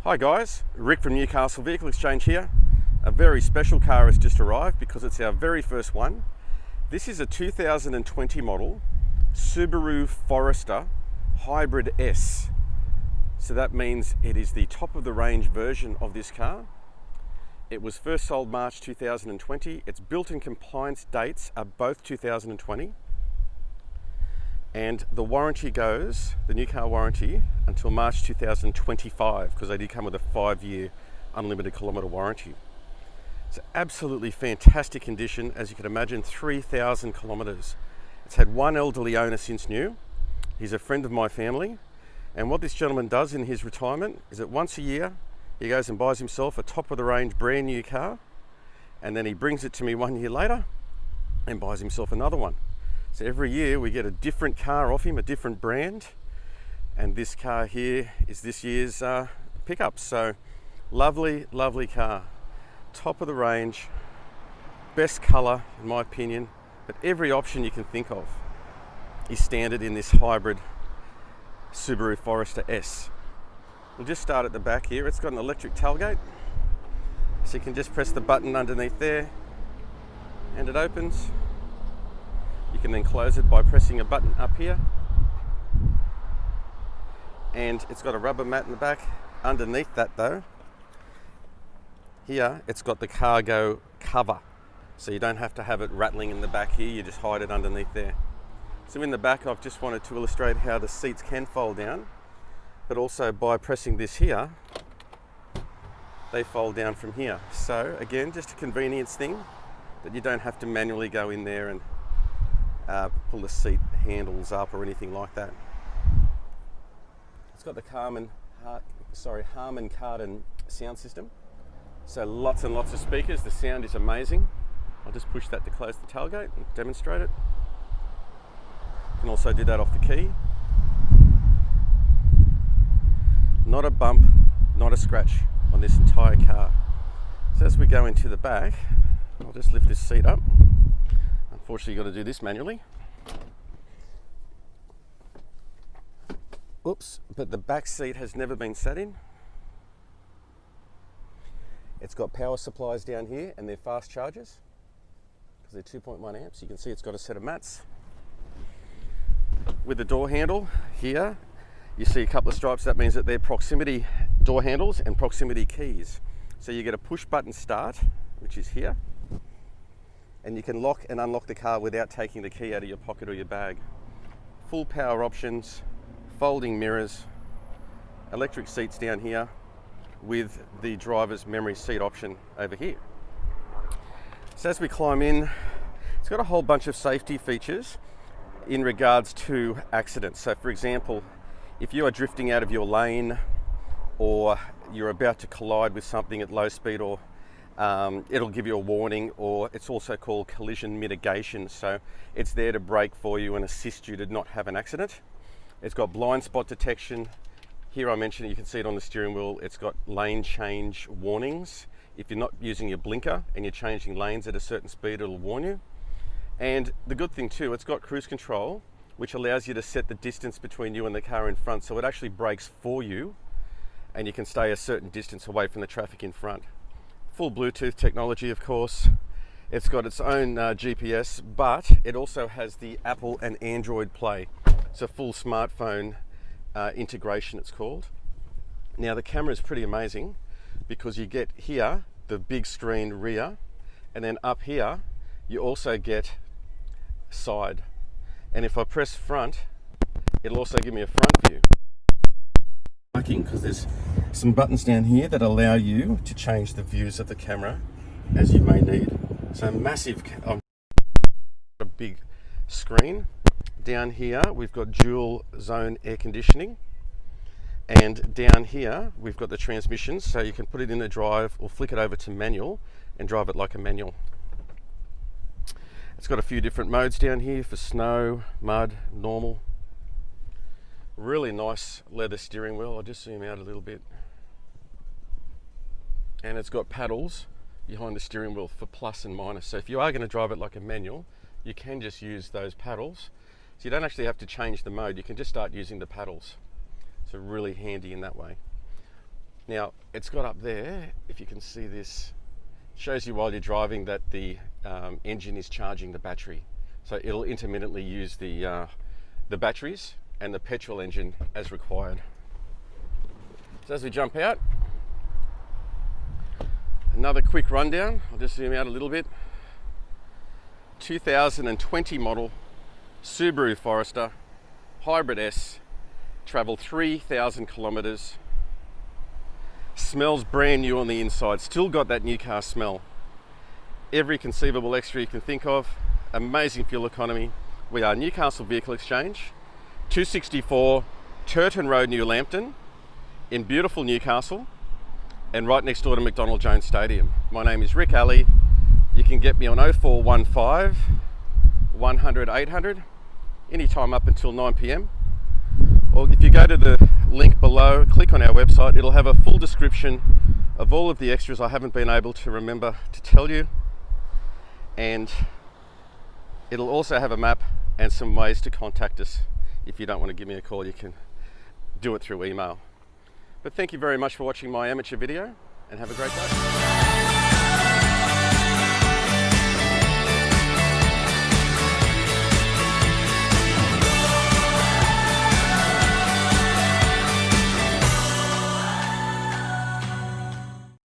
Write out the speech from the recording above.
Hi guys, Rick from Newcastle Vehicle Exchange here. A very special car has just arrived because it's our very first one. This is a 2020 model Subaru Forester Hybrid S. So that means it is the top of the range version of this car. It was first sold March 2020. Its built-in compliance dates are both 2020. And the warranty goes, the new car warranty, until March 2025, because they do come with a 5-year unlimited kilometre warranty. It's absolutely fantastic condition, as you can imagine, 3,000 kilometres. It's had one elderly owner since new. He's a friend of my family. And what this gentleman does in his retirement is that once a year, he goes and buys himself a top of the range brand new car, and then he brings it to me 1 year later and buys himself another one. So every year we get a different car off him, a different brand, and this car here is this year's pickup. So lovely, lovely car, top of the range, best colour in my opinion, but every option you can think of is standard in this hybrid Subaru Forester S. We'll just start at the back here. It's got an electric tailgate, so you can just press the button underneath there and it opens. You can then close it by pressing a button up here. And it's got a rubber mat in the back. Underneath that though, here it's got the cargo cover. So you don't have to have it rattling in the back here, you just hide it underneath there. So in the back I've just wanted to illustrate how the seats can fold down, but also by pressing this here, they fold down from here. So again, just a convenience thing that you don't have to manually go in there and pull the seat handles up or anything like that. It's got the Harman Kardon sound system. So lots and lots of speakers. The sound is amazing. I'll just push that to close the tailgate and demonstrate it. You can also do that off the key. Not a bump, not a scratch on this entire car. So as we go into the back, I'll just lift this seat up. Unfortunately, you've got to do this manually. Oops, but the back seat has never been sat in. It's got power supplies down here and they're fast chargers because they're 2.1 amps. You can see it's got a set of mats. With the door handle here, you see a couple of stripes. That means that they're proximity door handles and proximity keys. So you get a push button start, which is here. And you can lock and unlock the car without taking the key out of your pocket or your bag. Full power options, folding mirrors, electric seats down here with the driver's memory seat option over here. So as we climb in, it's got a whole bunch of safety features in regards to accidents. So for example, if you are drifting out of your lane or you're about to collide with something at low speed, or it'll give you a warning, or it's also called collision mitigation. So it's there to brake for you and assist you to not have an accident. It's got blind spot detection. Here I mentioned it, you can see it on the steering wheel. It's got lane change warnings. If you're not using your blinker and you're changing lanes at a certain speed, it'll warn you. And the good thing too, it's got cruise control, which allows you to set the distance between you and the car in front. So it actually brakes for you and you can stay a certain distance away from the traffic in front. Full Bluetooth technology, of course. It's got its own GPS, but it also has the Apple and Android Play. It's a full smartphone integration, it's called. Now the camera is pretty amazing because you get here the big screen rear, and then up here you also get side. And if I press front, it'll also give me a front view. Because there's some buttons down here that allow you to change the views of the camera as you may need. So massive, a big screen. Down here we've got dual zone air conditioning, and down here we've got the transmissions, so you can put it in the drive or flick it over to manual and drive it like a manual. It's got a few different modes down here for snow, mud, normal. Really nice leather steering wheel. I'll just zoom out a little bit. And it's got paddles behind the steering wheel for plus and minus. So if you are going to drive it like a manual, you can just use those paddles. So you don't actually have to change the mode. You can just start using the paddles. So really handy in that way. Now, it's got up there, if you can see this, shows you while you're driving that the engine is charging the battery. So it'll intermittently use the batteries and the petrol engine as required. So as we jump out, another quick rundown. I'll just zoom out a little bit. 2020 model Subaru Forester Hybrid S, traveled 3,000 kilometers. Smells brand new on the inside, still got that new car smell. Every conceivable extra you can think of, amazing fuel economy. We are Newcastle Vehicle Exchange, 264 Turton Road, New Lambton, in beautiful Newcastle, and right next door to McDonald Jones Stadium. My name is Rick Alley. You can get me on 0415 100 800, anytime up until 9 p.m. Or if you go to the link below, click on our website, it'll have a full description of all of the extras I haven't been able to remember to tell you. And it'll also have a map and some ways to contact us. If you don't want to give me a call, you can do it through email. But thank you very much for watching my amateur video, and have a great day.